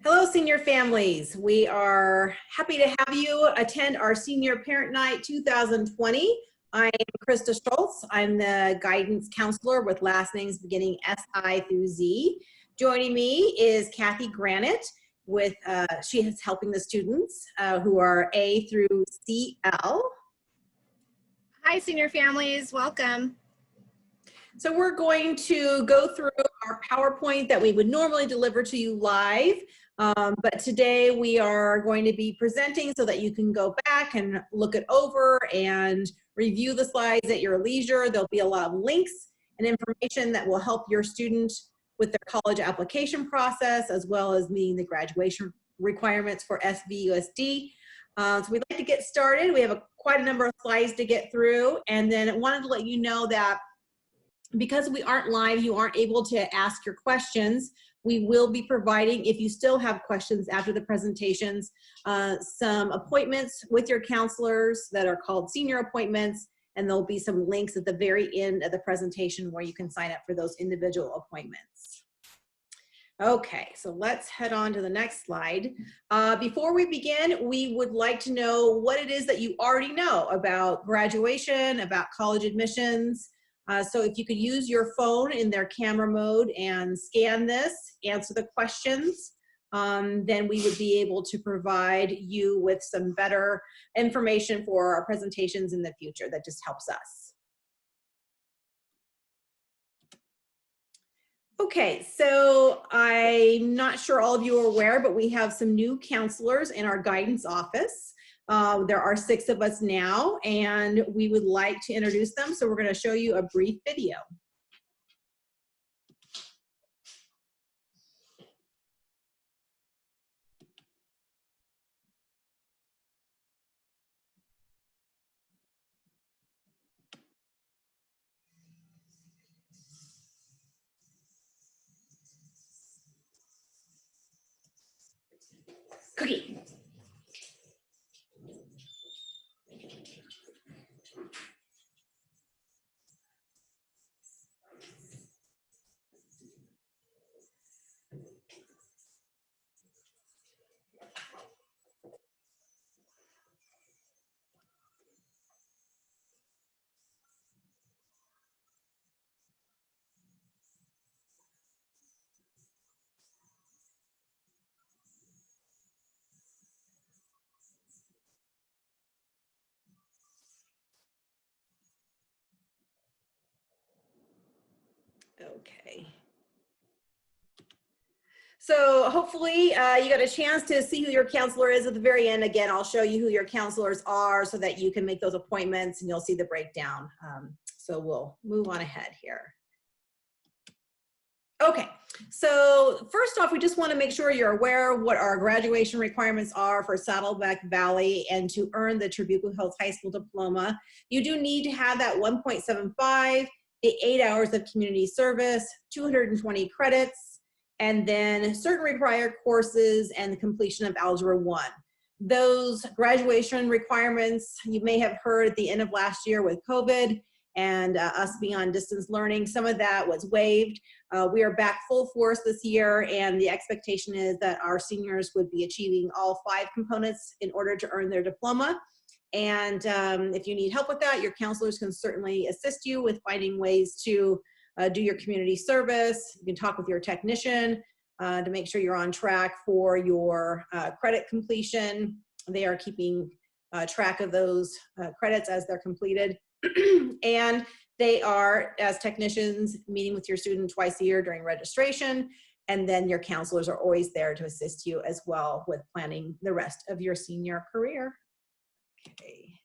Hello, senior families. We are happy to have you attend our Senior Parent Night 2020. I'm Krista Schultz. I'm the guidance counselor with last names beginning S-I through Z. Joining me is Kathy Granite with, she is helping the students who are A through CL. Hi, senior families, welcome. So we're going to go through our PowerPoint that we would normally deliver to you live. But today we are going to be presenting so that you can go back and look it over and review the slides at your leisure. There'll be a lot of links and information that will help your student with their college application process, as well as meeting the graduation requirements for SVUSD. So we'd like to get started. We have quite a number of slides to get through, and then I wanted to let you know that because we aren't live, you aren't able to ask your questions. We will be providing, if you still have questions after the presentations, some appointments with your counselors that are called senior appointments, and there'll be some links at the very end of the presentation where you can sign up for those individual appointments. Okay, so let's head on to the next slide. Before we begin, we would like to know what it is that you already know about graduation, about college admissions. So if you could use your phone in their camera mode and scan this, answer the questions, then we would be able to provide you with some better information for our presentations in the future. That just helps us. Okay, so I'm not sure all of you are aware, but we have some new counselors in our guidance office. There are 6 of us now, and we would like to introduce them. So we're going to show you a brief video. Cookie. Okay. So hopefully you got a chance to see who your counselor is at the very end. Again, I'll show you who your counselors are so that you can make those appointments and you'll see the breakdown. So we'll move on ahead here. Okay, so first off, we just want to make sure you're aware of what our graduation requirements are for Saddleback Valley and to earn the Trabuco Hills High School diploma. You do need to have that 1.75, the 8 hours of community service, 220 credits, and then certain required courses and the completion of Algebra 1. Those graduation requirements, you may have heard at the end of last year with COVID and us being on distance learning, some of that was waived. We are back full force this year, and the expectation is that our seniors would be achieving all 5 components in order to earn their diploma. And if you need help with that, your counselors can certainly assist you with finding ways to do your community service. You can talk with your technician to make sure you're on track for your credit completion. They are keeping track of those credits as they're completed. And they are, as technicians, meeting with your student twice a year during registration, and then your counselors are always there to assist you as well with planning the rest of your senior career. Okay.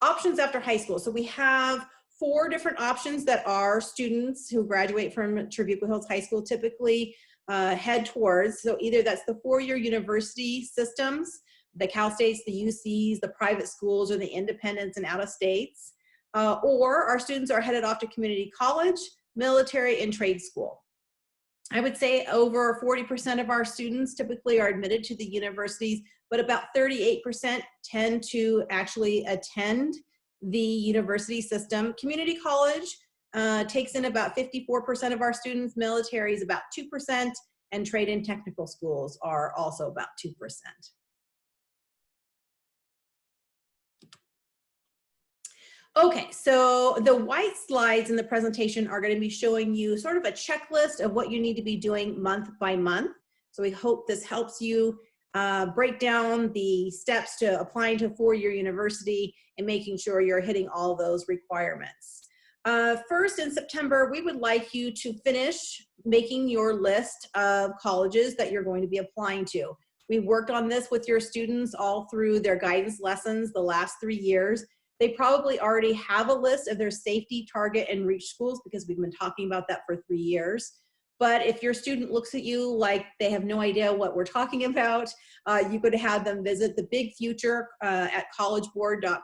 Options after high school. So we have 4 different options that our students who graduate from Trabuco Hills High School typically head towards. So either that's the 4-year university systems, the Cal States, the UCs, the private schools, or the independents and out of states. Or our students are headed off to community college, military, and trade school. I would say over 40% of our students typically are admitted to the universities, but about 38% tend to actually attend the university system. Community college takes in about 54% of our students, military is about 2%, and trade and technical schools are also about 2%. Okay, so the white slides in the presentation are going to be showing you sort of a checklist of what you need to be doing month by month. So we hope this helps you break down the steps to applying to a four-year university and making sure you're hitting all those requirements. First, in September, we would like you to finish making your list of colleges that you're going to be applying to. We worked on this with your students all through their guidance lessons the last 3 years. They probably already have a list of their safety, target, and reach schools because we've been talking about that for 3 years. But if your student looks at you like they have no idea what we're talking about, you could have them visit the Big Future at collegeboard.org.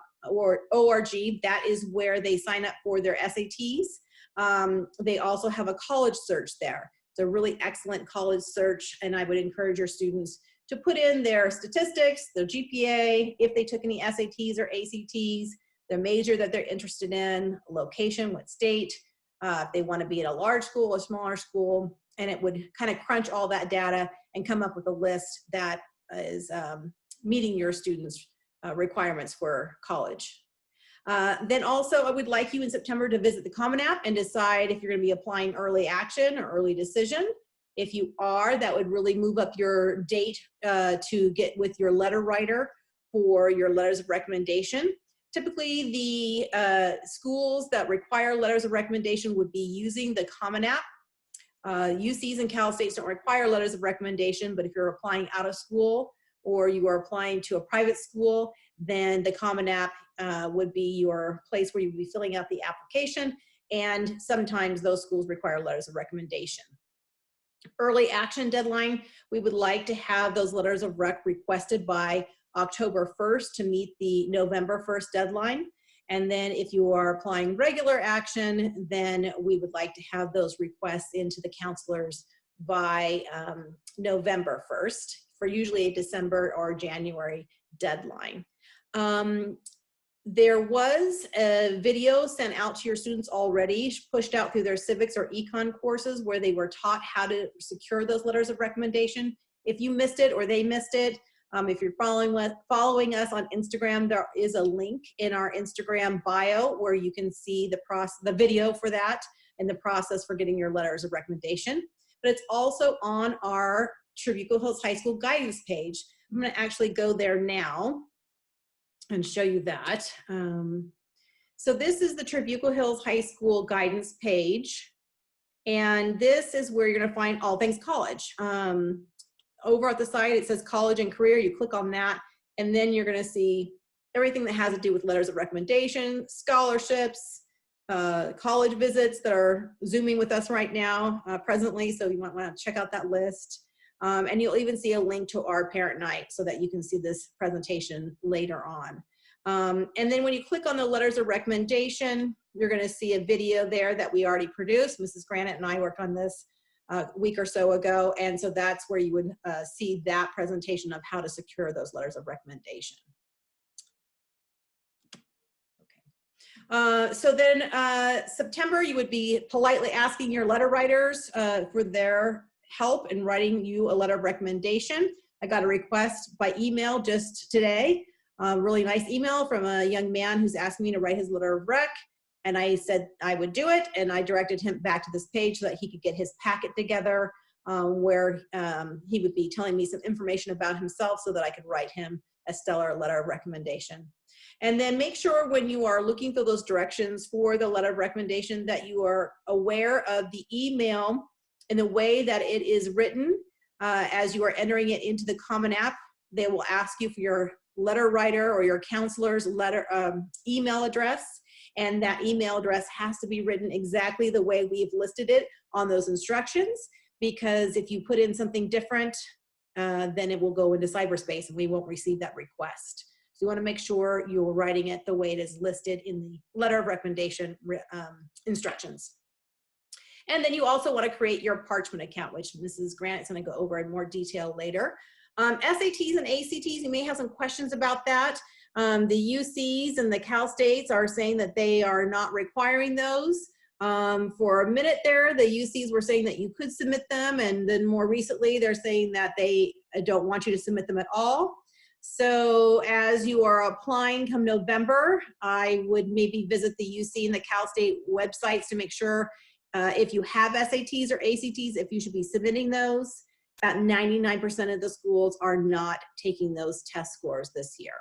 That is where they sign up for their SATs. They also have a college search there. It's a really excellent college search, and I would encourage your students to put in their statistics, their GPA, if they took any SATs or ACTs, the major that they're interested in, location, what state, if they want to be at a large school or smaller school, and it would kind of crunch all that data and come up with a list that is meeting your students' requirements for college. Then also, I would like you in September to visit the Common App and decide if you're going to be applying early action or early decision. If you are, that would really move up your date to get with your letter writer for your letters of recommendation. Typically, the schools that require letters of recommendation would be using the Common App. UCs and Cal States don't require letters of recommendation, but if you're applying out of school or you are applying to a private school, then the Common App would be your place where you would be filling out the application, and sometimes those schools require letters of recommendation. Early action deadline, we would like to have those letters of rec requested by October 1st to meet the November 1st deadline. And then if you are applying regular action, then we would like to have those requests into the counselors by November 1st for usually a December or January deadline. There was a video sent out to your students already, pushed out through their civics or econ courses where they were taught how to secure those letters of recommendation. If you missed it or they missed it, if you're following us on Instagram, there is a link in our Instagram bio where you can see the video for that and the process for getting your letters of recommendation. But it's also on our Trabuco Hills High School guidance page. I'm going to actually go there now and show you that. So this is the Trabuco Hills High School guidance page. And this is where you're going to find all things college. Over at the side, it says college and career. You click on that, and then you're going to see everything that has to do with letters of recommendation, scholarships, college visits that are Zooming with us right now presently. So you might want to check out that list. And you'll even see a link to our parent night so that you can see this presentation later on. And then when you click on the letters of recommendation, you're going to see a video there that we already produced. Mrs. Granite and I worked on this a week or so ago, and so that's where you would see that presentation of how to secure those letters of recommendation. Okay. So then September, you would be politely asking your letter writers for their help in writing you a letter of recommendation. I got a request by email just today, a really nice email from a young man who's asked me to write his letter of rec. And I said I would do it, and I directed him back to this page so that he could get his packet together where he would be telling me some information about himself so that I could write him a stellar letter of recommendation. And then make sure when you are looking for those directions for the letter of recommendation that you are aware of the email and the way that it is written as you are entering it into the Common App. They will ask you for your letter writer or your counselor's email address. And that email address has to be written exactly the way we've listed it on those instructions, because if you put in something different, then it will go into cyberspace and we won't receive that request. So you want to make sure you're writing it the way it is listed in the letter of recommendation instructions. And then you also want to create your Parchment account, which Mrs. Grant is going to go over in more detail later. SATs and ACTs, you may have some questions about that. The UCs and the Cal States are saying that they are not requiring those. For a minute there, the UCs were saying that you could submit them, and then more recently they're saying that they don't want you to submit them at all. So as you are applying come November, I would maybe visit the UC and the Cal State websites to make sure if you have SATs or ACTs, if you should be submitting those. About 99% of the schools are not taking those test scores this year.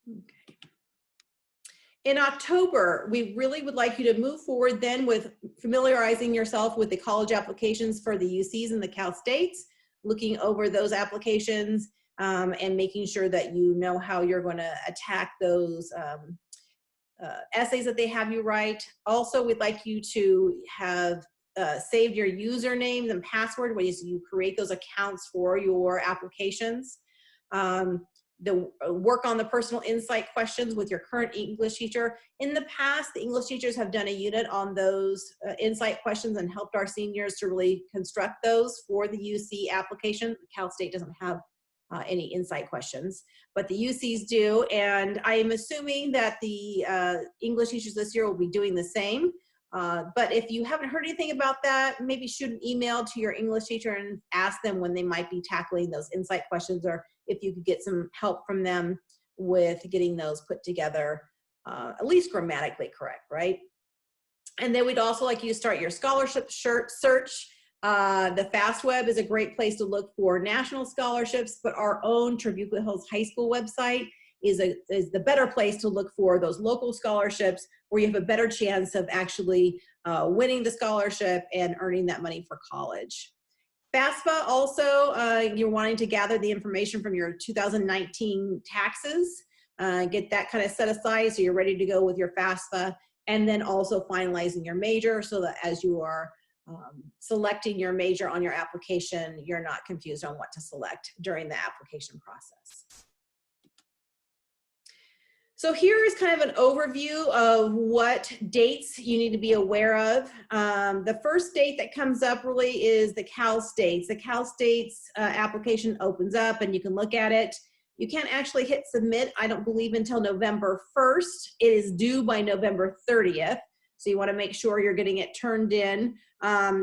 Okay. In October, we really would like you to move forward then with familiarizing yourself with the college applications for the UCs and the Cal States, looking over those applications and making sure that you know how you're going to attack those essays that they have you write. Also, we'd like you to have saved your username and password when you create those accounts for your applications. The work on the personal insight questions with your current English teacher. In the past, the English teachers have done a unit on those insight questions and helped our seniors to really construct those for the UC application. Cal State doesn't have any insight questions, but the UCs do. And I am assuming that the English teachers this year will be doing the same. But if you haven't heard anything about that, maybe shoot an email to your English teacher and ask them when they might be tackling those insight questions, or if you could get some help from them with getting those put together, at least grammatically correct, right? And then we'd also like you to start your scholarship search. The FastWeb is a great place to look for national scholarships, but our own Trabuco Hills High School website is the better place to look for those local scholarships where you have a better chance of actually winning the scholarship and earning that money for college. FAFSA also, you're wanting to gather the information from your 2019 taxes, get that kind of set aside so you're ready to go with your FAFSA, and then also finalizing your major so that as you are selecting your major on your application, you're not confused on what to select during the application process. So here is kind of an overview of what dates you need to be aware of. The first date that comes up really is the Cal States. The Cal States application opens up and you can look at it. You can't actually hit submit, I don't believe, until November 1st. It is due by November 30th. So you want to make sure you're getting it turned in.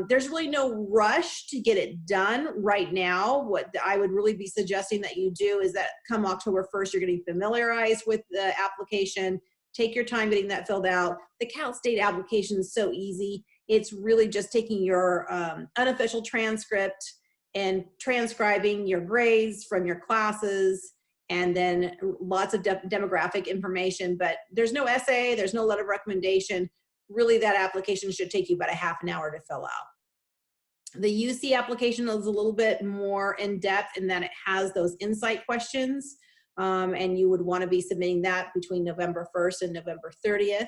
There's really no rush to get it done right now. What I would really be suggesting that you do is that come October 1st, you're getting familiarized with the application. Take your time getting that filled out. The Cal State application is so easy. It's really just taking your unofficial transcript and transcribing your grades from your classes, and then lots of demographic information. But there's no essay, there's no letter of recommendation. Really, that application should take you about a half an hour to fill out. The UC application is a little bit more in depth in that it has those insight questions, and you would want to be submitting that between November 1st and November 30th.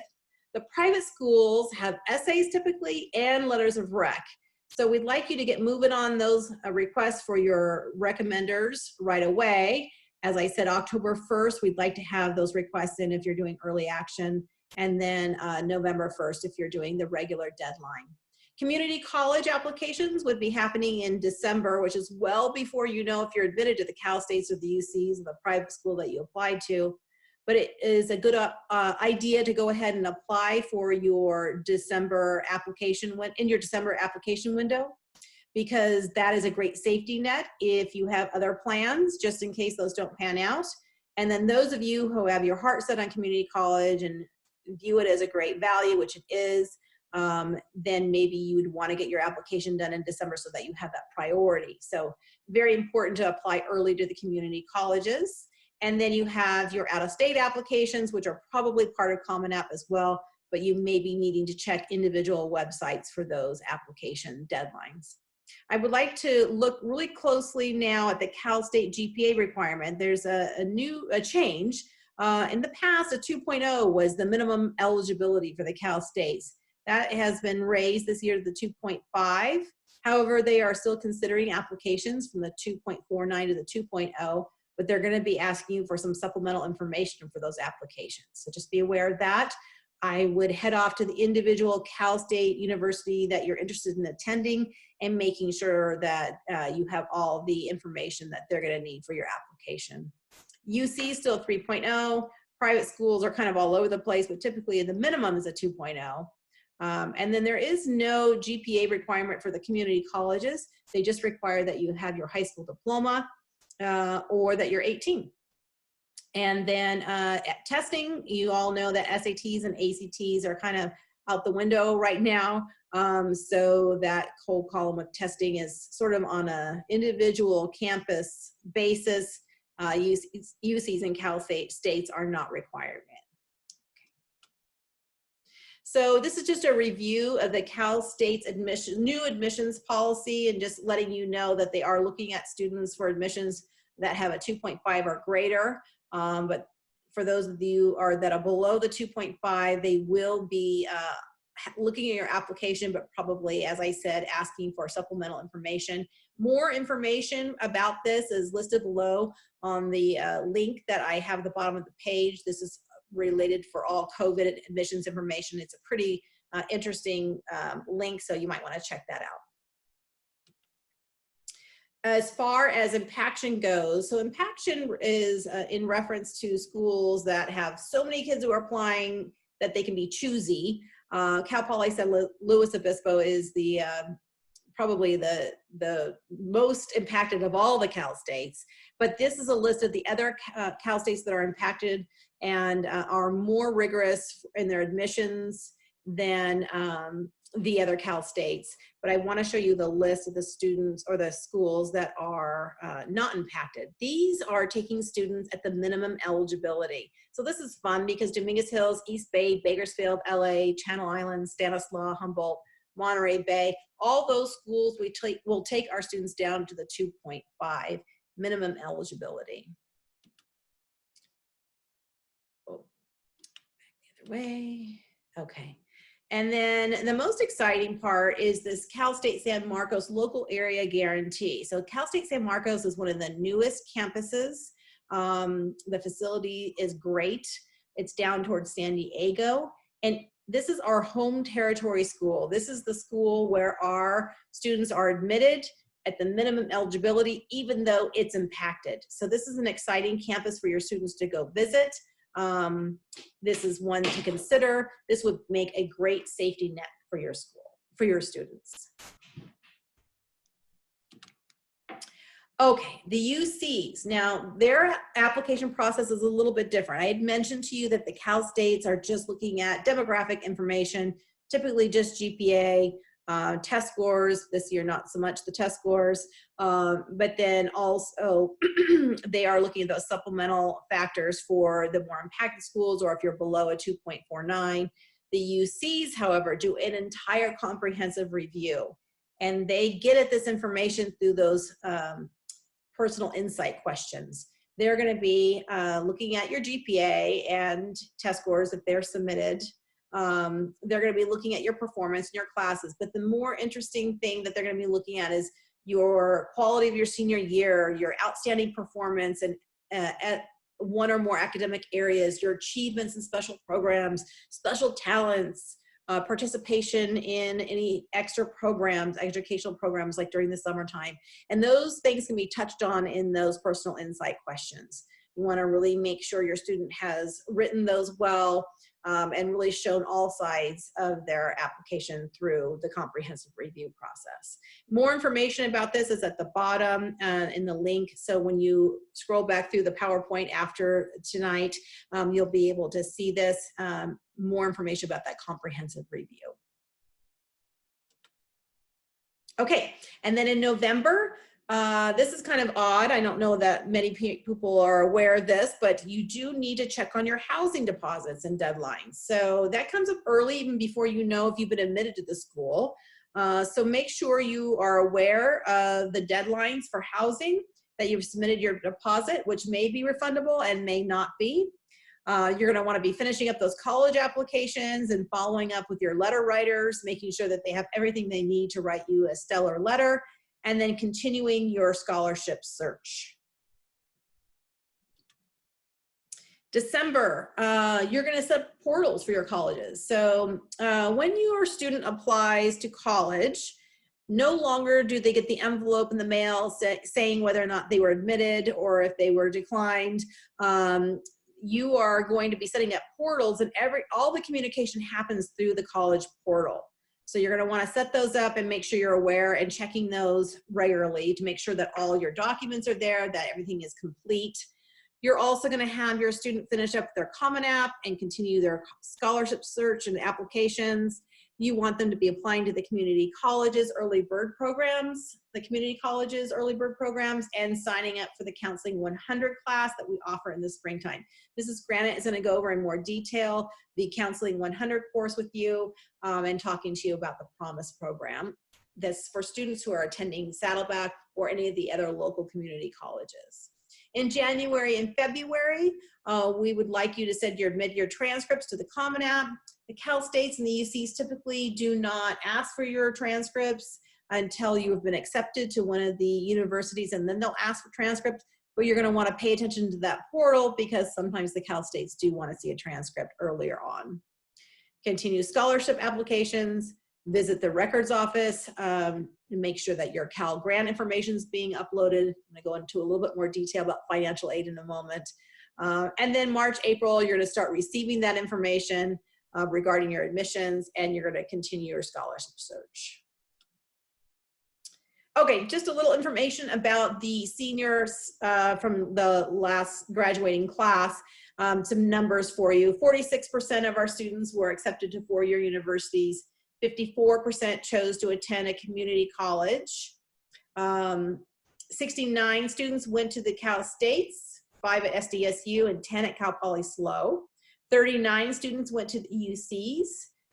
The private schools have essays typically and letters of rec. So we'd like you to get moving on those requests for your recommenders right away. As I said, October 1st, we'd like to have those requests in if you're doing early action, and then November 1st if you're doing the regular deadline. Community college applications would be happening in December, which is well before you know if you're admitted to the Cal States or the UCs or the private school that you applied to. But it is a good idea to go ahead and apply for your December application in your December application window, because that is a great safety net if you have other plans, just in case those don't pan out. And then those of you who have your heart set on community college and view it as a great value, which it is, then maybe you would want to get your application done in December so that you have that priority. So very important to apply early to the community colleges. And then you have your out-of-state applications, which are probably part of Common App as well, but you may be needing to check individual websites for those application deadlines. I would like to look really closely now at the Cal State GPA requirement. There's a change. In the past, a 2.0 was the minimum eligibility for the Cal States. That has been raised this year to the 2.5. However, they are still considering applications from the 2.49 to the 2.0, but they're going to be asking you for some supplemental information for those applications. So just be aware of that. I would head off to the individual Cal State University that you're interested in attending and making sure that you have all the information that they're going to need for your application. UC still 3.0, Private schools are kind of all over the place, but typically the minimum is a 2.0. And then there is no GPA requirement for the community colleges. They just require that you have your high school diploma or that you're 18. And then testing, you all know that SATs and ACTs are kind of out the window right now. So that whole column of testing is sort of on a individual campus basis. UCs and Cal States are not required. So this is just a review of the Cal State's new admissions policy, and just letting you know that they are looking at students for admissions that have a 2.5 or greater. But for those of you that are below the 2.5, they will be looking at your application, but probably, as I said, asking for supplemental information. More information about this is listed below on the link that I have at the bottom of the page. This is related for all COVID admissions information. It's a pretty interesting link, so you might want to check that out. As far as impaction goes, so impaction is in reference to schools that have so many kids who are applying that they can be choosy. Cal Poly San Luis Obispo is the probably the most impacted of all the Cal States, but this is a list of the other Cal States that are impacted and are more rigorous in their admissions than the other Cal States. But I want to show you the list of the students or the schools that are not impacted. These are taking students at the minimum eligibility. So this is fun because Dominguez Hills, East Bay, Bakersfield, LA, Channel Islands, Stanislaus, Humboldt, Monterey Bay, all those schools will take our students down to the 2.5 minimum eligibility. Oh, back the other way. Okay. And then the most exciting part is this Cal State San Marcos local area guarantee. So Cal State San Marcos is one of the newest campuses. The facility is great. It's down towards San Diego. And this is our home territory school. This is the school where our students are admitted at the minimum eligibility, even though it's impacted. So this is an exciting campus for your students to go visit. This is one to consider. This would make a great safety net for your school, for your students. Okay, the UCs. Now, their application process is a little bit different. I had mentioned to you that the Cal States are just looking at demographic information, typically just GPA, test scores. This year, not so much the test scores, but then also they are looking at those supplemental factors for the more impacted schools, or if you're below a 2.49. The UCs, however, do an entire comprehensive review, and they get at this information through those personal insight questions. They're going to be looking at your GPA and test scores if they're submitted. They're going to be looking at your performance in your classes, but the more interesting thing that they're going to be looking at is your quality of your senior year, your outstanding performance and at one or more academic areas, your achievements in special programs, special talents, participation in any extra programs, educational programs like during the summertime. And those things can be touched on in those personal insight questions. You want to really make sure your student has written those well and really shown all sides of their application through the comprehensive review process. More information about this is at the bottom in the link. So when you scroll back through the PowerPoint after tonight, you'll be able to see this, more information about that comprehensive review. Okay, and then in November, this is kind of odd. I don't know that many people are aware of this, but you do need to check on your housing deposits and deadlines. So that comes up early, even before you know if you've been admitted to the school. So make sure you are aware of the deadlines for housing, that you've submitted your deposit, which may be refundable and may not be. You're going to want to be finishing up those college applications and following up with your letter writers, making sure that they have everything they need to write you a stellar letter, and then continuing your scholarship search. December, you're going to set up portals for your colleges. So when your student applies to college, no longer do they get the envelope in the mail saying whether or not they were admitted or if they were declined. you are going to be setting up portals, and all the communication happens through the college portal. So you're going to want to set those up and make sure you're aware and checking those regularly to make sure that all your documents are there, that everything is complete. You're also going to have your student finish up their Common App and continue their scholarship search and applications. You want them to be applying to the community colleges early bird programs, the community colleges early bird programs, and signing up for the Counseling 100 class that we offer in the springtime. Mrs. Granite is going to go over in more detail the Counseling 100 course with you and talking to you about the Promise program. That's for students who are attending Saddleback or any of the other local community colleges. In January and February, we would like you to send your mid-year transcripts to the Common App. The Cal States and the UCs typically do not ask for your transcripts until you have been accepted to one of the universities, and then they'll ask for transcripts, but you're gonna wanna pay attention to that portal because sometimes the Cal States do wanna see a transcript earlier on. Continue scholarship applications, visit the records office, and make sure that your Cal grant information is being uploaded. I'm gonna go into a little bit more detail about financial aid in a moment. And then March, April, you're gonna start receiving that information regarding your admissions, and you're gonna continue your scholarship search. Okay, just a little information about the seniors from the last graduating class. Some numbers for you. 46% of our students were accepted to four-year universities. 54% chose to attend a community college. 69 students went to the Cal States, 5 at SDSU and 10 at Cal Poly SLO. 39 students went to the UCs.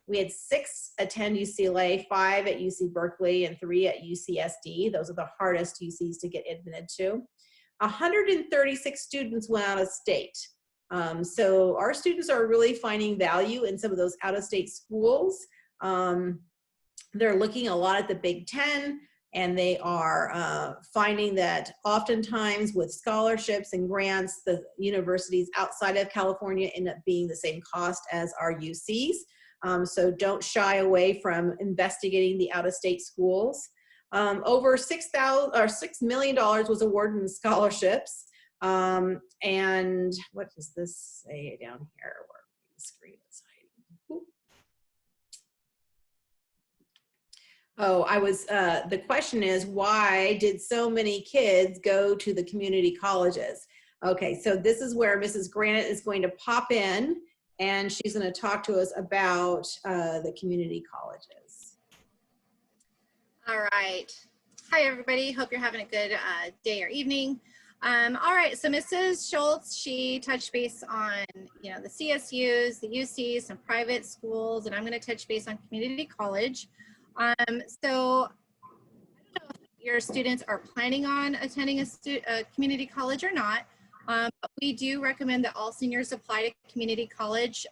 We had 6 attend UCLA, 5 at UC Berkeley, and 3 at UCSD. Those are the hardest UCs to get admitted to. 136 students went out of state. So our students are really finding value in some of those out-of-state schools. They're looking a lot at the Big Ten, and they are finding that oftentimes with scholarships and grants, the universities outside of California end up being the same cost as our UCs. So don't shy away from investigating the out-of-state schools. Over $6 million was awarded in scholarships. And what does this say down here? Where the screen is hiding. Ooh. Oh, the question is, why did so many kids go to the community colleges? Okay, so this is where Mrs. Granite is going to pop in, and she's going to talk to us about the community colleges. All right. Hi, everybody. Hope you're having a good day or evening. All right, so Mrs. Schultz, she touched base on, the CSUs, the UCs, some private schools, and I'm going to touch base on community college. So I don't know if your students are planning on attending a community college or not, but we do recommend that all seniors apply to community college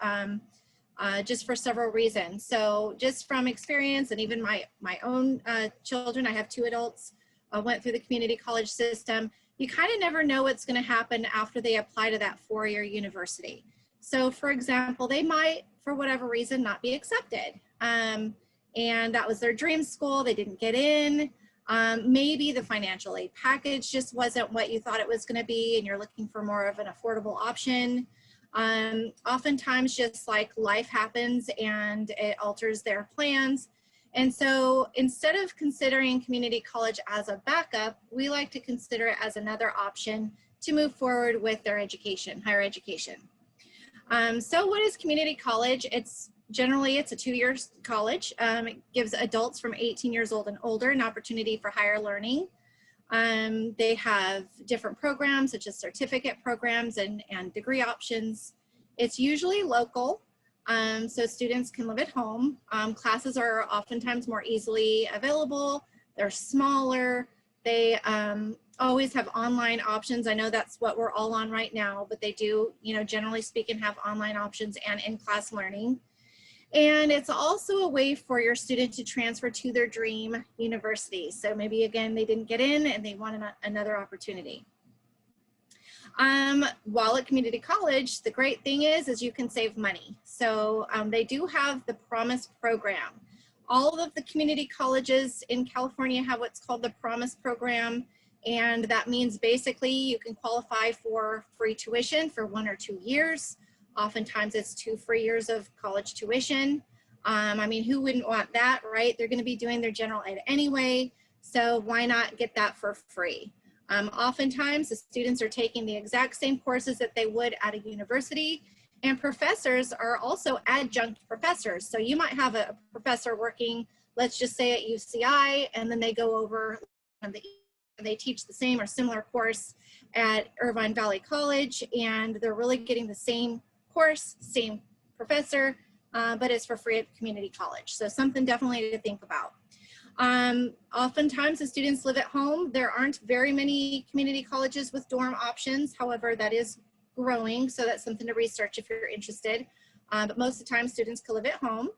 just for several reasons. So just from experience, and even my own children, I have 2 adults, went through the community college system. You kind of never know what's going to happen after they apply to that 4-year university. So for example, they might, for whatever reason, not be accepted. And that was their dream school, they didn't get in. Maybe the financial aid package just wasn't what you thought it was gonna be, and you're looking for more of an affordable option. Oftentimes just like life happens and it alters their plans. And so instead of considering community college as a backup, we like to consider it as another option to move forward with their education, higher education. So what is community college? Generally, it's a 2-year college. It gives adults from 18 years old and older an opportunity for higher learning. They have different programs, such as certificate programs and degree options. It's usually local, so students can live at home. Classes are oftentimes more easily available. They're smaller. They always have online options. I know that's what we're all on right now, but they do, generally speaking, have online options and in-class learning. And it's also a way for your student to transfer to their dream university. So maybe, again, they didn't get in and they want another opportunity. While at community college, the great thing is you can save money. So they do have the Promise program. All of the community colleges in California have what's called the Promise program. And that means basically you can qualify for free tuition for 1 or 2 years. Oftentimes it's 2 free years of college tuition. I mean, who wouldn't want that, right? They're going to be doing their general ed anyway, so why not get that for free? Oftentimes the students are taking the exact same courses that they would at a university, and professors are also adjunct professors. So you might have a professor working, let's just say at UCI, and then they go over and they teach the same or similar course at Irvine Valley College, and they're really getting the same course, same professor, but it's for free at community college. So something definitely to think about. Oftentimes the students live at home. There aren't very many community colleges with dorm options. However, that is growing, so that's something to research if you're interested. But most of the time students can live at home.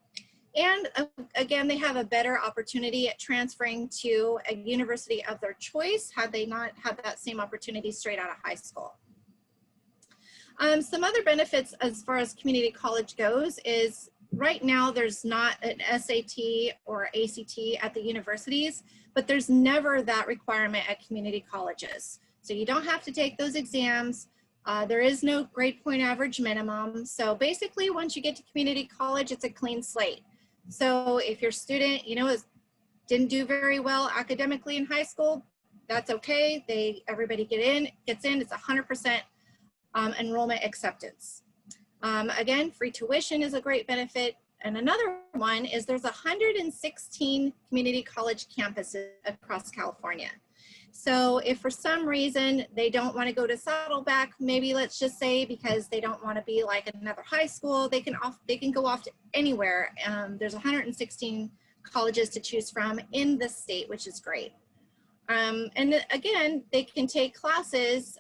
And again, they have a better opportunity at transferring to a university of their choice had they not had that same opportunity straight out of high school. Some other benefits as far as community college goes is right now there's not an SAT or ACT at the universities, but there's never that requirement at community colleges. So you don't have to take those exams. There is no grade point average minimum. So basically once you get to community college, it's a clean slate. So if your student, you know, didn't do very well academically in high school, that's okay. Everybody gets in, it's 100% enrollment acceptance. Again, free tuition is a great benefit. And another one is there's 116 community college campuses across California. So if for some reason they don't want to go to Saddleback, maybe let's just say because they don't want to be like another high school, they can go off to anywhere. There's 116 colleges to choose from in the state, which is great. And again, they can take classes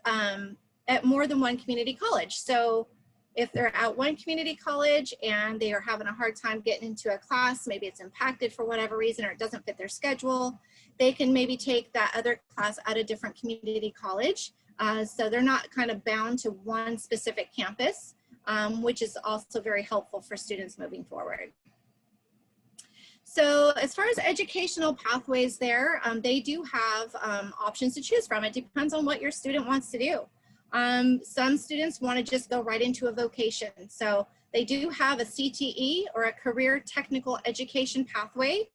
at more than one community college. So if they're at one community college and they are having a hard time getting into a class, maybe it's impacted for whatever reason or it doesn't fit their schedule, they can maybe take that other class at a different community college. So they're not kind of bound to one specific campus, which is also very helpful for students moving forward. So as far as educational pathways there, they do have options to choose from. It depends on what your student wants to do. Some students want to just go right into a vocation. So they do have a CTE or a career technical education pathway.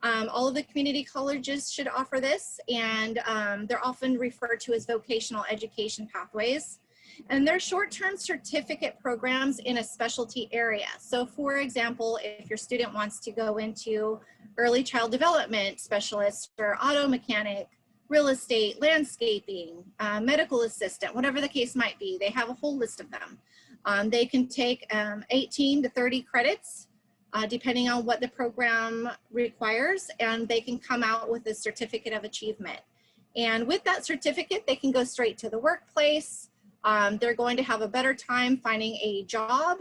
All of the community colleges should offer this, and they're often referred to as vocational education pathways. And they're short-term certificate programs in a specialty area. So for example, if your student wants to go into early child development specialist or auto mechanic, real estate, landscaping, medical assistant, whatever the case might be, they have a whole list of them. They can take 18 to 30 credits, depending on what the program requires, and they can come out with a certificate of achievement. And with that certificate, they can go straight to the workplace. They're going to have a better time finding a job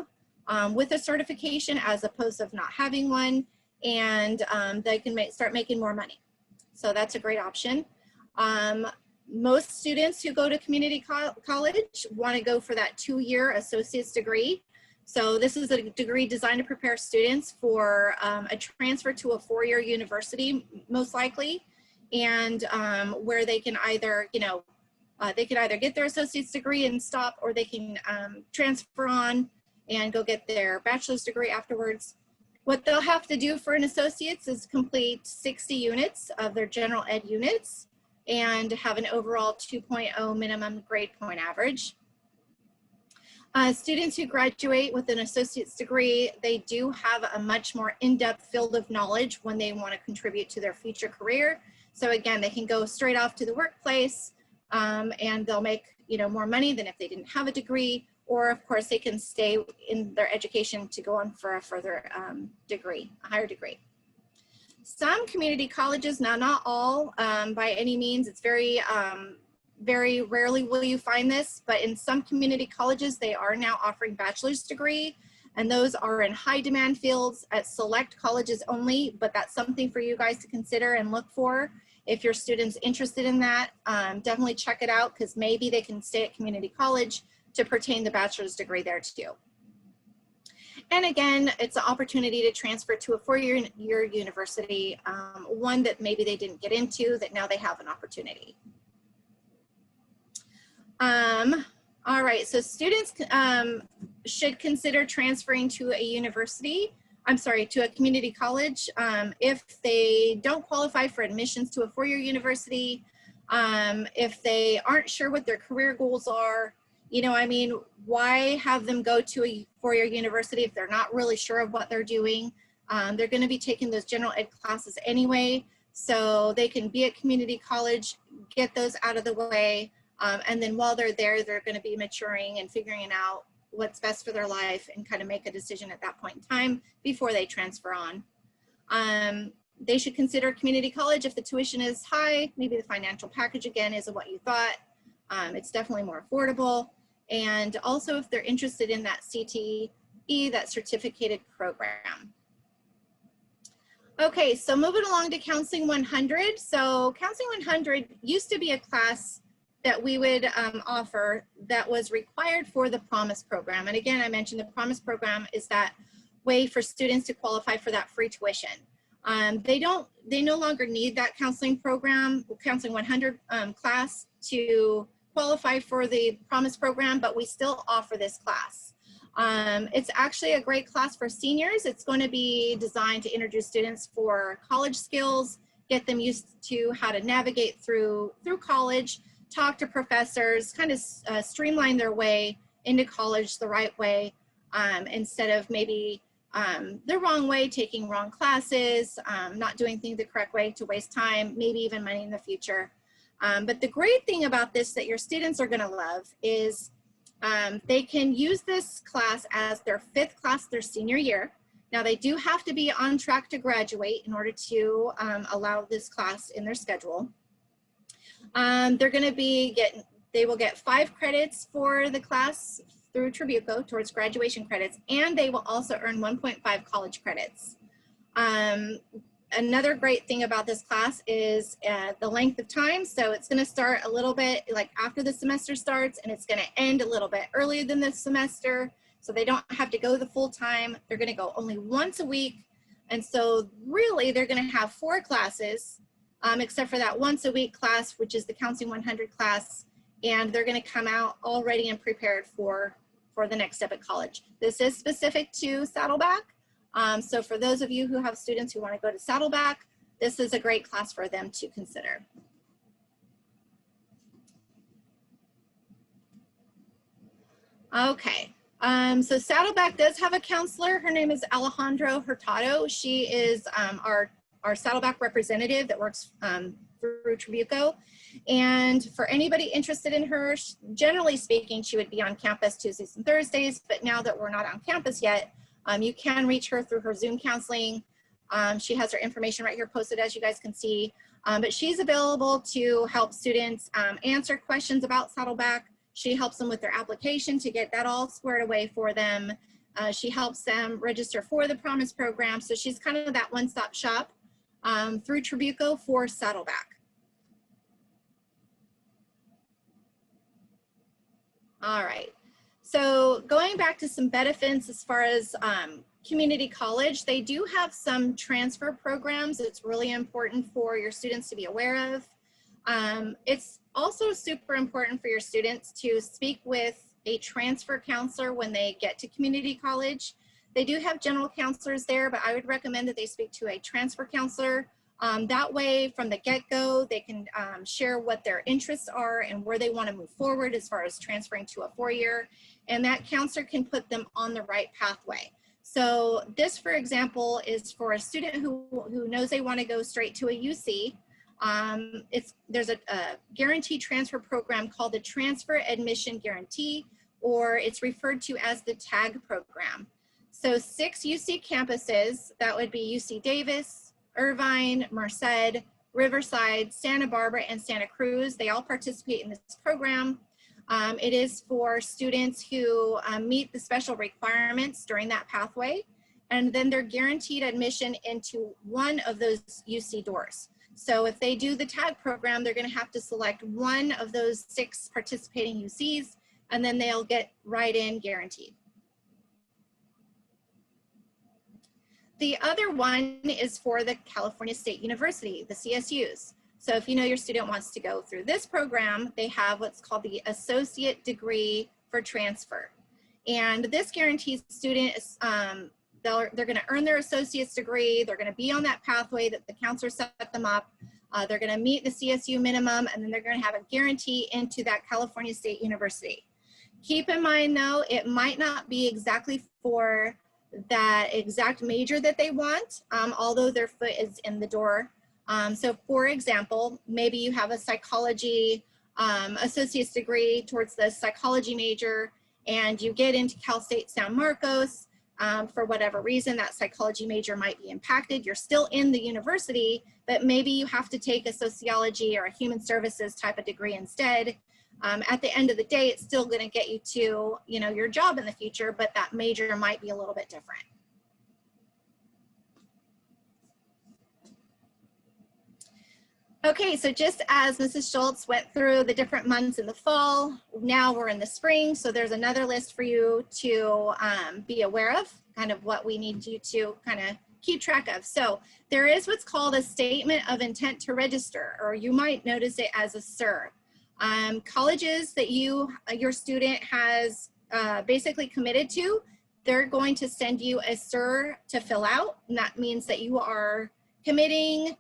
with a certification as opposed to not having one, and they can start making more money. So that's a great option. Most students who go to community college want to go for that 2-year associate's degree. So this is a degree designed to prepare students for a transfer to a 4-year university, most likely, and where they can either, they can either get their associate's degree and stop, or they can transfer on and go get their bachelor's degree afterwards. What they'll have to do for an associate's is complete 60 units of their general ed units and have an overall 2.0 minimum grade point average. Students who graduate with an associate's degree, they do have a much more in-depth field of knowledge when they want to contribute to their future career. So again, they can go straight off to the workplace and they'll make more money than if they didn't have a degree, or of course they can stay in their education to go on for a further degree, a higher degree. Some community colleges, now not all by any means, it's very rarely will you find this, but in some community colleges, they are now offering bachelor's degree, and those are in high demand fields at select colleges only, but that's something for you guys to consider and look for. If your student's interested in that, definitely check it out, because maybe they can stay at community college to pertain the bachelor's degree there too. And again, it's an opportunity to transfer to a 4-year university, one that maybe they didn't get into, that now they have an opportunity. All right, so students should consider transferring to a university, to a community college if they don't qualify for admissions to a four-year university, if they aren't sure what their career goals are. You know, I mean, why have them go to a four-year university if they're not really sure of what they're doing? They're going to be taking those general ed classes anyway, so they can be at community college, get those out of the way, and then while they're there, they're going to be maturing and figuring out what's best for their life and kind of make a decision at that point in time before they transfer on. They should consider community college if the tuition is high. Maybe the financial package again isn't what you thought. It's definitely more affordable. And also if they're interested in that CTE, that certificated program. Okay, so moving along to Counseling 100. So Counseling 100 used to be a class that we would offer that was required for the Promise program. And again, I mentioned the Promise program is that way for students to qualify for that free tuition. They no longer need that counseling program, Counseling 100 class to qualify for the Promise program, but we still offer this class. It's actually a great class for seniors. It's going to be designed to introduce students for college skills, get them used to how to navigate through college, talk to professors, kind of streamline their way into college the right way, instead of maybe the wrong way, taking wrong classes, not doing things the correct way to waste time, maybe even money in the future. But the great thing about this that your students are going to love is they can use this class as their 5th class their senior year. Now they do have to be on track to graduate in order to allow this class in their schedule. They're going to be they will get 5 credits for the class through Trabuco towards graduation credits, and they will also earn 1.5 college credits. Another great thing about this class is the length of time. So it's going to start a little bit like after the semester starts, and it's going to end a little bit earlier than the semester. So they don't have to go the full time. They're going to go only once a week. And so really they're going to have 4 classes, except for that once a week class, which is the Counseling 100 class. And they're going to come out already and prepared for the next step at college. This is specific to Saddleback. So for those of you who have students who want to go to Saddleback, this is a great class for them to consider. Okay, so Saddleback does have a counselor. Her name is Alejandro Hurtado. She is our Saddleback representative that works through Trabuco. And for anybody interested in her, generally speaking, she would be on campus Tuesdays and Thursdays, but now that we're not on campus yet, you can reach her through her Zoom counseling. She has her information right here posted, as you guys can see. But she's available to help students answer questions about Saddleback. She helps them with their application to get that all squared away for them. She helps them register for the Promise program. So she's kind of that one-stop shop through Trabuco for Saddleback. All right. So going back to some benefits as far as community college, they do have some transfer programs. It's really important for your students to be aware of. It's also super important for your students to speak with a transfer counselor when they get to community college. They do have general counselors there, but I would recommend that they speak to a transfer counselor. That way, from the get-go, they can share what their interests are and where they want to move forward as far as transferring to a 4-year, and that counselor can put them on the right pathway. So this, for example, is for a student who knows they want to go straight to a UC. There's a guaranteed transfer program called the Transfer Admission Guarantee, or it's referred to as the TAG program. So 6 UC campuses, that would be UC Davis, Irvine, Merced, Riverside, Santa Barbara, and Santa Cruz. They all participate in this program. It is for students who meet the special requirements during that pathway, and then they're guaranteed admission into one of those UC doors. So if they do the TAG program, they're going to have to select one of those 6 participating UCs, and then they'll get right in guaranteed. The other one is for the California State University, the CSUs. So if you know your student wants to go through this program, they have what's called the Associate Degree for Transfer. And this guarantees students, they're going to earn their associate's degree. They're going to be on that pathway that the counselor set them up. They're going to meet the CSU minimum, and then they're going to have a guarantee into that California State University. Keep in mind though, it might not be exactly for that exact major that they want, although their foot is in the door. So for example, maybe you have a psychology associate's degree towards the psychology major, and you get into Cal State San Marcos. For whatever reason, that psychology major might be impacted. You're still in the university, but maybe you have to take a sociology or a human services type of degree instead. At the end of the day, it's still going to get you to, you know, your job in the future, but that major might be a little bit different. Okay, so just as Mrs. Schultz went through the different months in the fall, now we're in the spring, so there's another list for you to be aware of, kind of what we need you to kind of keep track of. So there is what's called a statement of intent to register, or you might notice it as a SIR. Colleges that your student has basically committed to, they're going to send you a SIR to fill out, and that means that you are committing.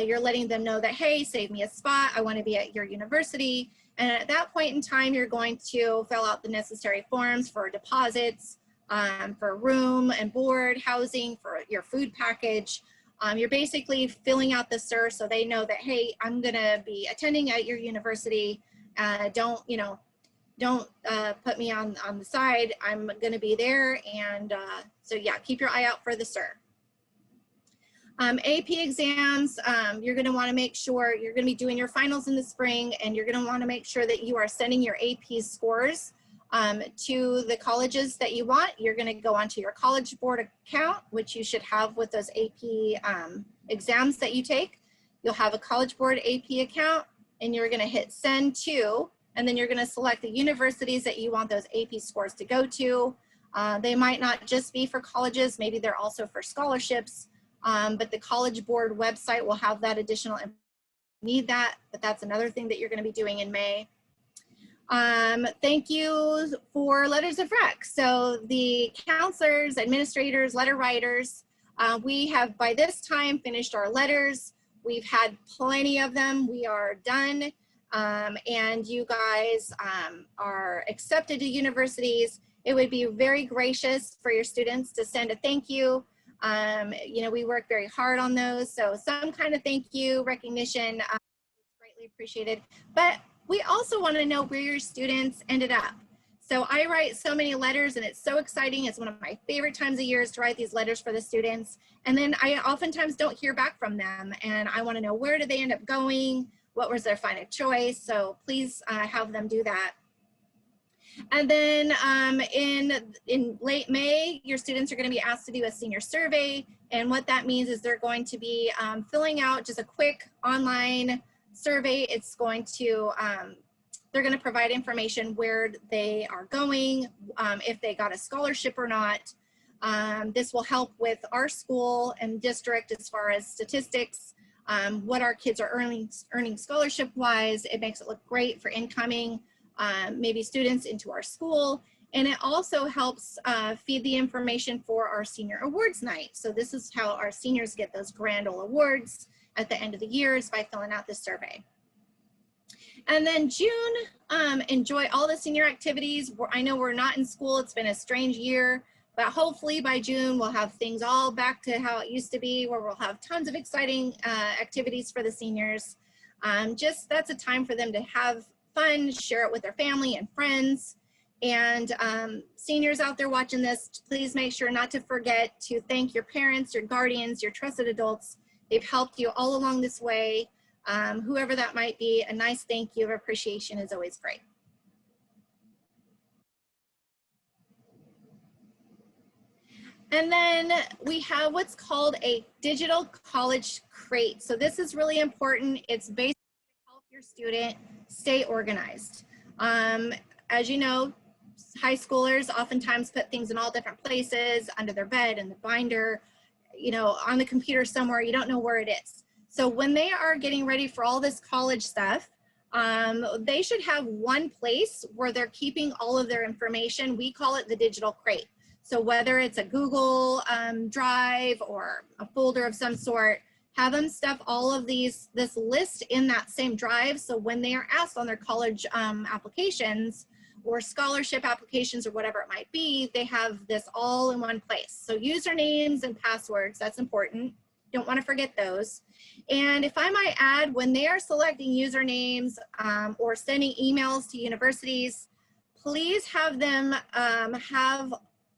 You're letting them know that, hey, save me a spot, I want to be at your university. And at that point in time, you're going to fill out the necessary forms for deposits, for room and board, housing, for your food package. You're basically filling out the SIR so they know that, hey, I'm going to be attending at your university. Don't put me on the side. I'm going to be there. And so yeah, keep your eye out for the SIR. AP exams, you're going to want to make sure you're going to be doing your finals in the spring, and you're going to want to make sure that you are sending your AP scores to the colleges that you want. You're going to go onto your College Board account, which you should have with those AP exams that you take. You'll have a College Board AP account, and you're going to hit send to, and then you're going to select the universities that you want those AP scores to go to. They might not just be for colleges, maybe they're also for scholarships. But the College Board website will have that additional information. Need that, but that's another thing that you're going to be doing in May. Thank you for letters of rec. So the counselors, administrators, letter writers, we have by this time finished our letters. We've had plenty of them. We are done. And you guys are accepted to universities. It would be very gracious for your students to send a thank you. You know, we work very hard on those, so some kind of thank you, recognition, is greatly appreciated. But we also want to know where your students ended up. So I write so many letters, and it's so exciting. It's one of my favorite times of year is to write these letters for the students. And then I oftentimes don't hear back from them, and I want to know, where did they end up going? What was their final choice? So please have them do that. And then in late May, your students are going to be asked to do a senior survey. And what that means is they're going to be filling out just a quick online survey. It's going to, they're going to provide information where they are going, if they got a scholarship or not. This will help with our school and district as far as statistics, what our kids are earning scholarship-wise. It makes it look great for incoming maybe students into our school, and it also helps feed the information for our senior awards night. So this is how our seniors get those grand old awards at the end of the year, is by filling out this survey. And then June, enjoy all the senior activities. I know we're not in school, it's been a strange year, but hopefully by June we'll have things all back to how it used to be, where we'll have tons of exciting activities for the seniors. Just that's a time for them to have fun, share it with their family and friends. And seniors out there watching this, please make sure not to forget to thank your parents, your guardians, your trusted adults. They've helped you all along this way. Whoever that might be, a nice thank you of appreciation is always great. And then we have what's called a digital college crate. So this is really important. It's basically to help your student stay organized. As you know, high schoolers oftentimes put things in all different places, under their bed, in the binder, you know, on the computer somewhere, you don't know where it is. So when they are getting ready for all this college stuff, they should have one place where they're keeping all of their information. We call it the digital crate. So whether it's a Google Drive or a folder of some sort, have them stuff all of this list in that same drive. So when they are asked on their college applications or scholarship applications or whatever it might be, they have this all in one place. So usernames and passwords, that's important. Don't want to forget those. And if I might add, when they are selecting usernames or sending emails to universities, please have them have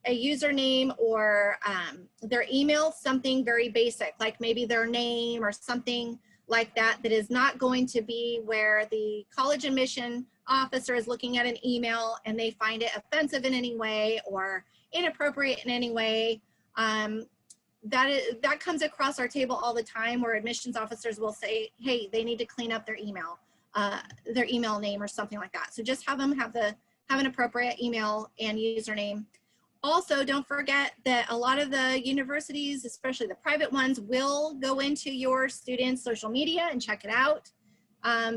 a username or their email, something very basic, like maybe their name or something like that, that is not going to be where the college admission officer is looking at an email and they find it offensive in any way or inappropriate in any way. That comes across our table all the time, where admissions officers will say, hey, they need to clean up their email name or something like that. So just have them have an appropriate email and username. Also, don't forget that a lot of the universities, especially the private ones, will go into your students' social media and check it out.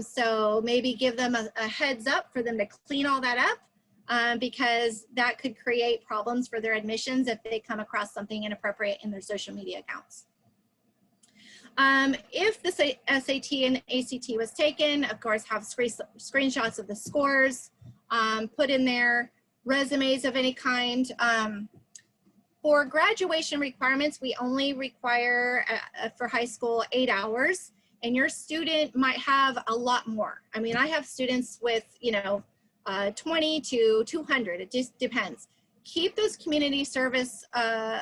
So maybe give them a heads up for them to clean all that up, because that could create problems for their admissions if they come across something inappropriate in their social media accounts. If the SAT and ACT was taken, of course, have screenshots of the scores put in there. Resumes of any kind. For graduation requirements, we only require for high school 8 hours, and your student might have a lot more. I mean, I have students with 20 to 200, it just depends. Keep those community service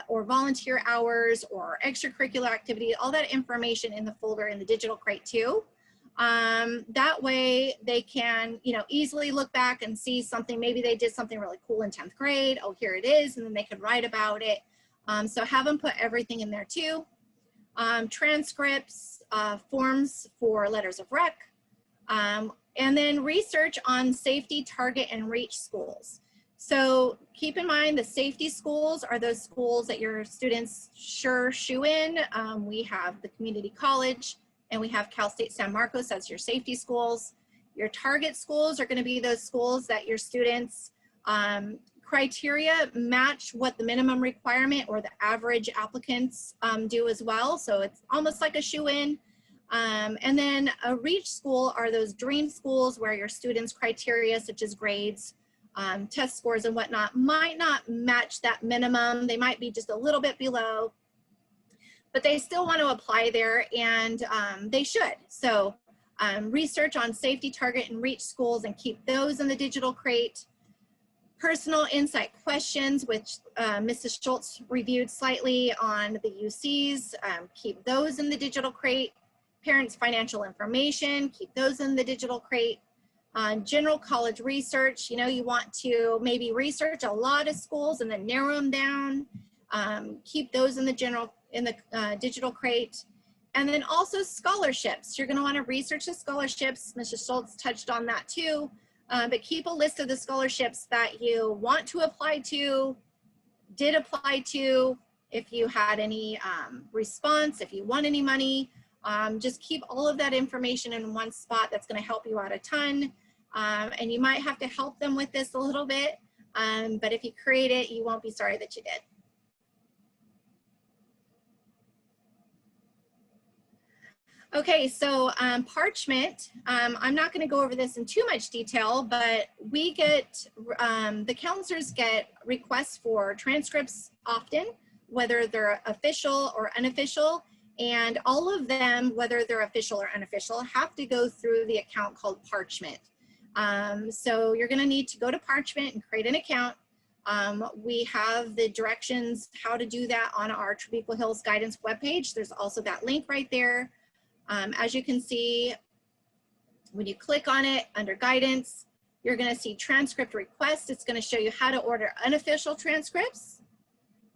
or volunteer hours or extracurricular activity, all that information in the folder in the digital crate too. That way they can, easily look back and see something. Maybe they did something really cool in 10th grade. Oh, here it is. And then they could write about it. So have them put everything in there too. Transcripts, forms for letters of rec, and then research on safety, target, and reach schools. So keep in mind the safety schools are those schools that your students sure shoe in. We have the community college, and we have Cal State San Marcos as your safety schools. Your target schools are going to be those schools that your students' criteria match what the minimum requirement or the average applicants do as well. So it's almost like a shoe-in. And then a reach school are those dream schools where your students' criteria, such as grades, test scores and whatnot, might not match that minimum. They might be just a little bit below, but they still want to apply there, and they should. So research on safety, target, and reach schools and keep those in the digital crate. Personal insight questions, which Mrs. Schultz reviewed slightly on the UCs, keep those in the digital crate. Parents' financial information, keep those in the digital crate. General college research, you want to maybe research a lot of schools and then narrow them down. Keep those in the digital crate. And then also scholarships. You're going to want to research the scholarships. Mrs. Schultz touched on that too. But keep a list of the scholarships that you want to apply to, did apply to, if you had any response, if you want any money. Just keep all of that information in one spot. That's going to help you out a ton. And you might have to help them with this a little bit. But if you create it, you won't be sorry that you did. Okay, so Parchment, I'm not going to go over this in too much detail, but we get, the counselors get requests for transcripts often, whether they're official or unofficial, and all of them, whether they're official or unofficial, have to go through the account called Parchment. So you're going to need to go to Parchment and create an account. We have the directions how to do that on our Trabuco Hills Guidance webpage. There's also that link right there. As you can see, when you click on it under guidance, you're going to see transcript request. It's going to show you how to order unofficial transcripts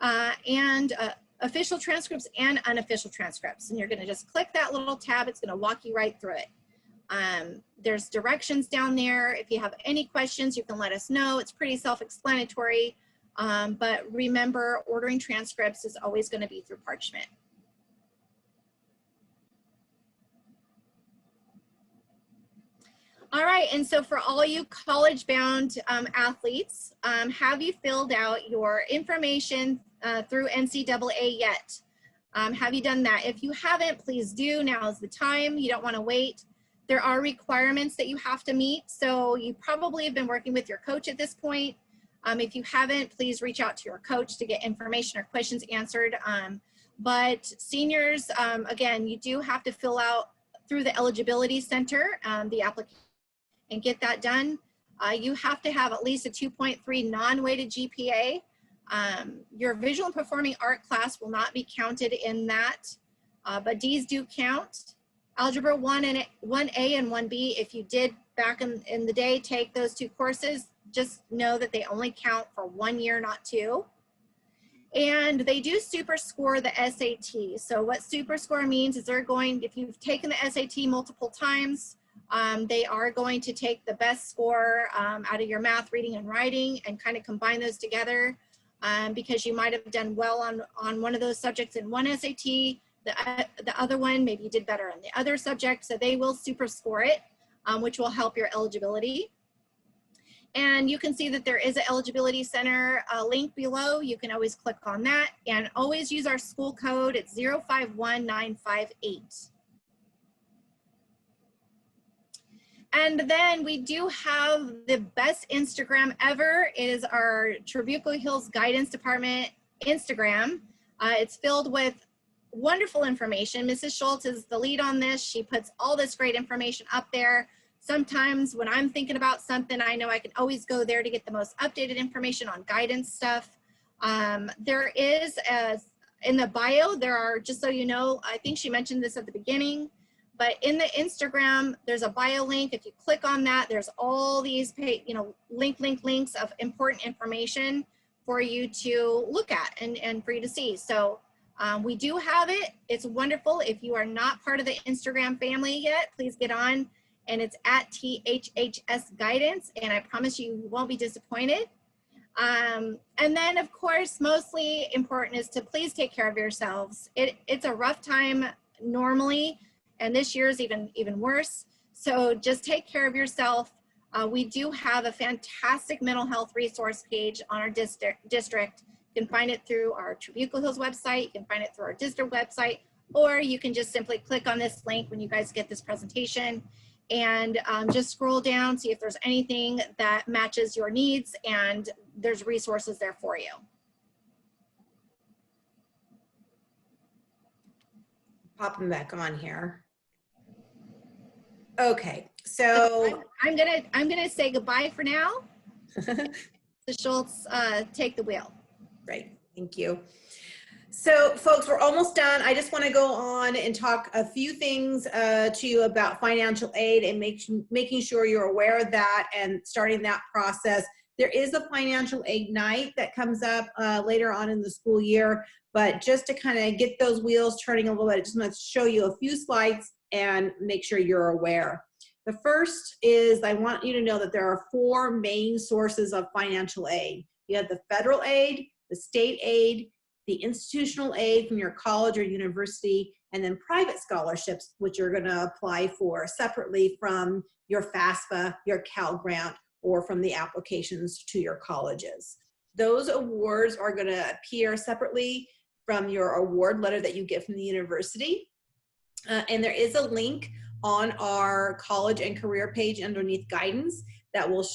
and official transcripts and unofficial transcripts. And you're going to just click that little tab. It's going to walk you right through it. There's directions down there. If you have any questions, you can let us know. It's pretty self-explanatory. But remember, ordering transcripts is always going to be through Parchment. All right, and so for all you college-bound athletes, have you filled out your information through NCAA yet? Have you done that? If you haven't, please do. Now is the time. You don't want to wait. There are requirements that you have to meet, so you probably have been working with your coach at this point. If you haven't, please reach out to your coach to get information or questions answered. But seniors, again, you do have to fill out through the Eligibility Center the application and get that done. You have to have at least a 2.3 non-weighted GPA. Your visual and performing art class will not be counted in that, but D's do count. Algebra 1A and 1B, if you did back in the day take those two courses, just know that they only count for 1 year, not 2. And they do super score the SAT. So what super score means is they're going, if you've taken the SAT multiple times, they are going to take the best score out of your math, reading, and writing and kind of combine those together because you might have done well on one of those subjects in one SAT, the other one, maybe you did better in the other subject. So they will super score it, which will help your eligibility. And you can see that there is an Eligibility Center link below. You can always click on that and always use our school code. It's 051958. And then we do have the best Instagram ever. It is our Trabuco Hills Guidance Department Instagram. It's filled with wonderful information. Mrs. Schultz is the lead on this. She puts all this great information up there. Sometimes when I'm thinking about something, I know I can always go there to get the most updated information on guidance stuff. There is, in the bio, there are, just so you know, I think she mentioned this at the beginning, but in the Instagram, there's a bio link. If you click on that, there's all these links of important information for you to look at and for you to see. So we do have it. It's wonderful. If you are not part of the Instagram family yet, please get on. And it's at THHS Guidance, and I promise you won't be disappointed. And then, of course, mostly important is to please take care of yourselves. It's a rough time normally, and this year is even worse. So just take care of yourself. We do have a fantastic mental health resource page on our district. You can find it through our Trabuco Hills website. You can find it through our district website, or you can just simply click on this link when you guys get this presentation. And just scroll down, see if there's anything that matches your needs, and there's resources there for you. Pop them back on here. Okay, so I'm gonna say goodbye for now. The Schultz take the wheel. Great, thank you. So folks, we're almost done. I just want to go on and talk a few things to you about financial aid and making sure you're aware of that and starting that process. There is a financial aid night that comes up later on in the school year, but just to kind of get those wheels turning a little bit, I just want to show you a few slides and make sure you're aware. The first is I want you to know that there are 4 main sources of financial aid. You have the federal aid, the state aid, the institutional aid from your college or university, and then private scholarships, which you're going to apply for separately from your FAFSA, your Cal Grant, or from the applications to your colleges. Those awards are going to appear separately from your award letter that you get from the university. And there is a link on our college and career page underneath guidance that will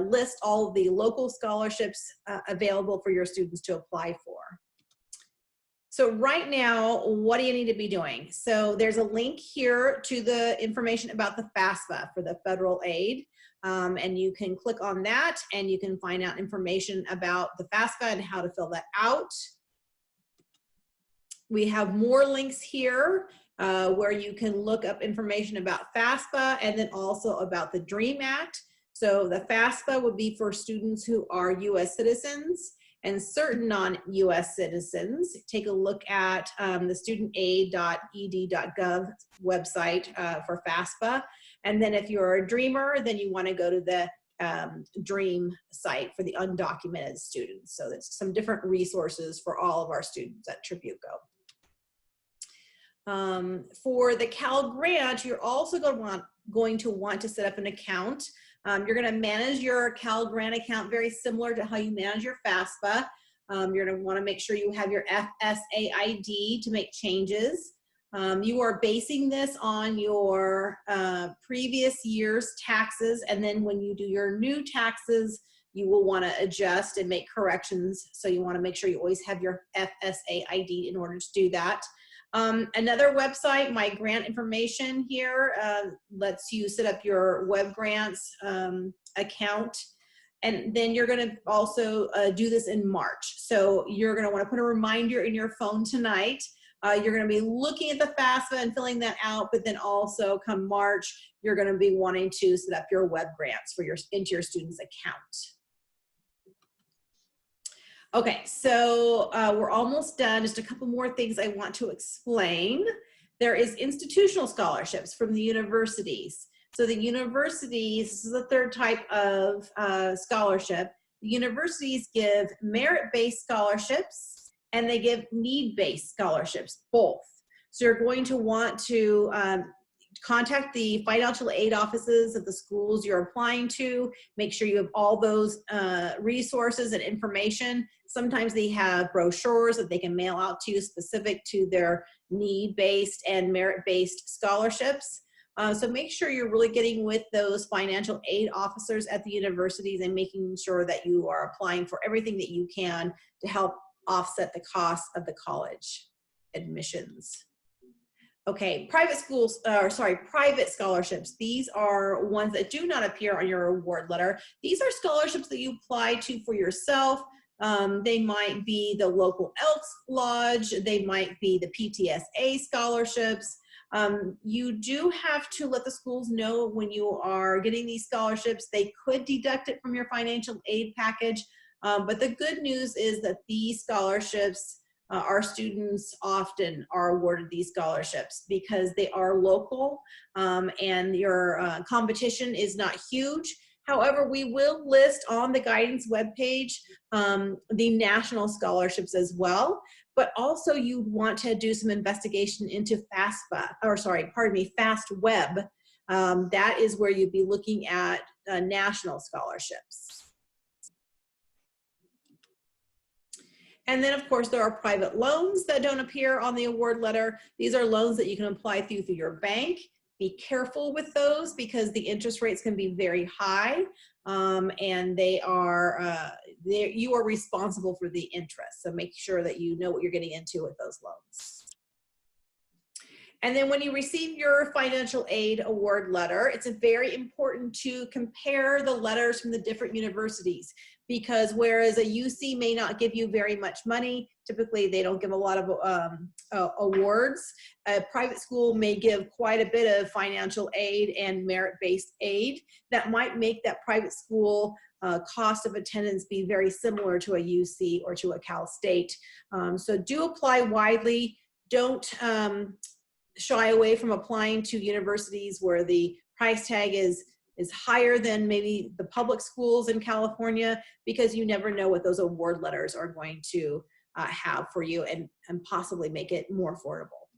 list all of the local scholarships available for your students to apply for. So right now, what do you need to be doing? So there's a link here to the information about the FAFSA for the federal aid. And you can click on that and you can find out information about the FAFSA and how to fill that out. We have more links here where you can look up information about FAFSA and then also about the DREAM Act. So the FAFSA would be for students who are U.S. citizens and certain non-U.S. citizens. Take a look at the studentaid.ed.gov website for FAFSA. And then if you're a dreamer, then you want to go to the DREAM site for the undocumented students. So there's some different resources for all of our students at Trabuco. For the Cal Grant, you're also going to going to want to set up an account. You're going to manage your Cal Grant account very similar to how you manage your FAFSA. You're going to want to make sure you have your FSA ID to make changes. You are basing this on your previous year's taxes, and then when you do your new taxes, you will want to adjust and make corrections. So you want to make sure you always have your FSA ID in order to do that. Another website, My Grant Information here, lets you set up your web grants account. And then you're going to also do this in March. So you're going to want to put a reminder in your phone tonight. You're going to be looking at the FAFSA and filling that out, but then also come March, you're going to be wanting to set up your web grants for into your student's account. Okay, so we're almost done. Just a couple more things I want to explain. There is institutional scholarships from the universities. So the universities, this is the third type of scholarship. The universities give merit-based scholarships and they give need-based scholarships, both. So you're going to want to contact the financial aid offices of the schools you're applying to. Make sure you have all those resources and information. Sometimes they have brochures that they can mail out to you specific to their need-based and merit-based scholarships. So make sure you're really getting with those financial aid officers at the universities and making sure that you are applying for everything that you can to help offset the cost of the college admissions. Okay, private schools, private scholarships. These are ones that do not appear on your award letter. These are scholarships that you apply to for yourself. They might be the local Elks Lodge. They might be the PTSA scholarships. You do have to let the schools know when you are getting these scholarships. They could deduct it from your financial aid package, but the good news is that these scholarships, our students often are awarded these scholarships because they are local and your competition is not huge. However, we will list on the guidance webpage the national scholarships as well, but also you want to do some investigation into FastWeb. That is where you'd be looking at national scholarships. And then, of course, there are private loans that don't appear on the award letter. These are loans that you can apply through your bank. Be careful with those because the interest rates can be very high, and they are you are responsible for the interest. So make sure that you know what you're getting into with those loans. And then when you receive your financial aid award letter, it's very important to compare the letters from the different universities, because whereas a UC may not give you very much money, typically they don't give a lot of awards. A private school may give quite a bit of financial aid and merit-based aid that might make that private school cost of attendance be very similar to a UC or to a Cal State. So do apply widely. Don't shy away from applying to universities where the price tag is higher than maybe the public schools in California, because you never know what those award letters are going to have for you and possibly make it more affordable.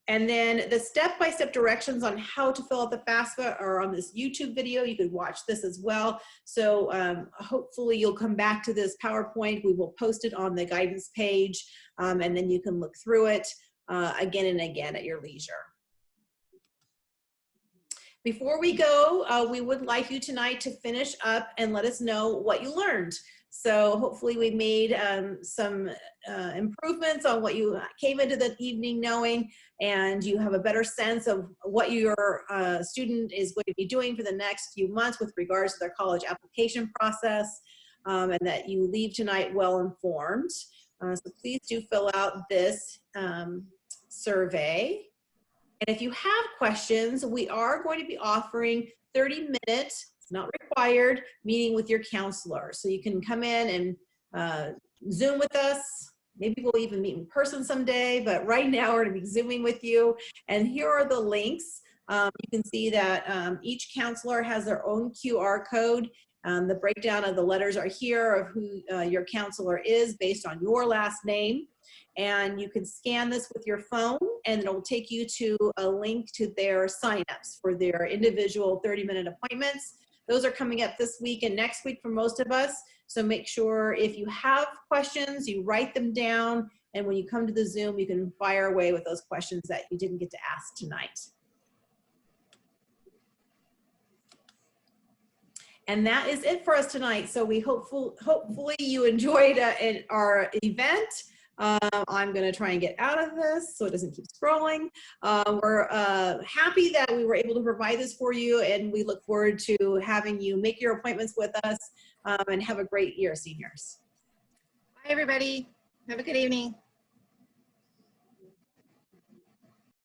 And then the step-by-step directions on how to fill out the FAFSA are on this YouTube video. You could watch this as well. So hopefully you'll come back to this PowerPoint. We will post it on the guidance page, and then you can look through it again and again at your leisure. Before we go, we would like you tonight to finish up and let us know what you learned. So hopefully we made some improvements on what you came into the evening knowing, and you have a better sense of what your student is going to be doing for the next few months with regards to their college application process, and that you leave tonight well informed. So please do fill out this survey. And if you have questions, we are going to be offering 30-minute, it's not required, meeting with your counselor. So you can come in and Zoom with us. Maybe we'll even meet in person someday, but right now we're going to be Zooming with you. And here are the links. You can see that each counselor has their own QR code, The breakdown of the letters are here of who your counselor is based on your last name. And you can scan this with your phone and it'll take you to a link to their signups for their individual 30-minute appointments. Those are coming up this week and next week for most of us. So make sure if you have questions, you write them down. And when you come to the Zoom, you can fire away with those questions that you didn't get to ask tonight. And that is it for us tonight. So we hopefully you enjoyed our event. I'm going to try and get out of this so it doesn't keep scrolling. We're happy that we were able to provide this for you, and we look forward to having you make your appointments with us and have a great year, seniors. Bye, everybody. Have a good evening.